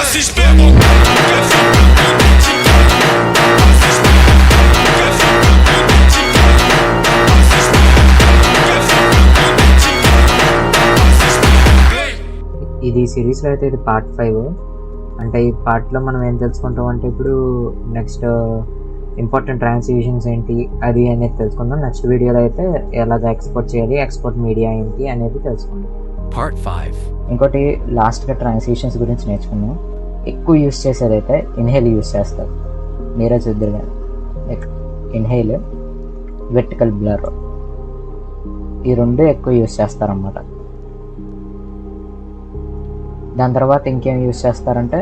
ఇది సిరీస్లో అయితే ఇది పార్ట్ 5. అంటే ఈ పార్ట్లో మనం ఏం తెలుసుకుంటాం అంటే ఇప్పుడు నెక్స్ట్ ఇంపార్టెంట్ ట్రాన్స్లేషన్స్ ఏంటి అది అనేది తెలుసుకుందాం. నెక్స్ట్ వీడియోలో అయితే ఎలాగ ఎక్స్పోర్ట్ చేయాలి, ఎక్స్పోర్ట్ మీడియా ఏంటి అనేది తెలుసుకుందాం. పార్ట్ 5. ఇంకోటి లాస్ట్గా ట్రాన్స్లేషన్స్ గురించి నేర్చుకుందాం. ఎక్కువ యూస్ చేసేదైతే ఇన్హేల్ యూస్ చేస్తారు, మీరే చూద్దరు కానీ. ఇన్హేల్, వెర్టికల్ బ్లర్, ఈ రెండు ఎక్కువ యూస్ చేస్తారన్నమాట. దాని తర్వాత ఇంకేం యూస్ చేస్తారంటే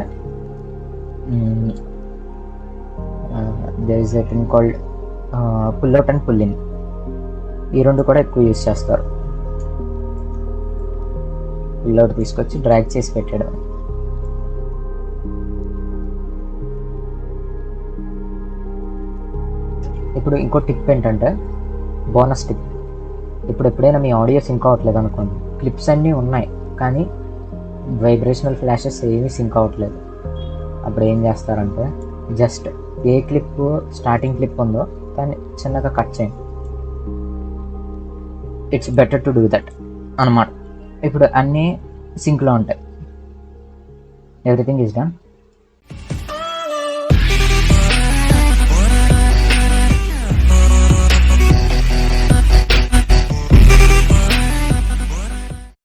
there is a thing called pull out and pull in, ఈ రెండు కూడా ఎక్కువ యూస్ చేస్తారు. పుల్ అవుట్ తీసుకొచ్చి డ్రాగ్ చేసి పెట్టాడు. ఇప్పుడు ఇంకో టిప్ ఏంటంటే బోనస్ టిప్. ఇప్పుడు ఎప్పుడైనా మీ ఆడియో సింక్ అవ్వట్లేదు అనుకోండి, క్లిప్స్ అన్నీ ఉన్నాయి కానీ వైబ్రేషనల్ ఫ్లాషెస్ ఏమీ సింక్ అవ్వట్లేదు. అప్పుడు ఏం చేస్తారంటే just a clip starting clip ఉందో దాన్ని చిన్నగా కట్ చేయండి. It's better to do that అన్నమాట. ఇప్పుడు అన్నీ సింక్లో ఉంటాయి. Everything is done.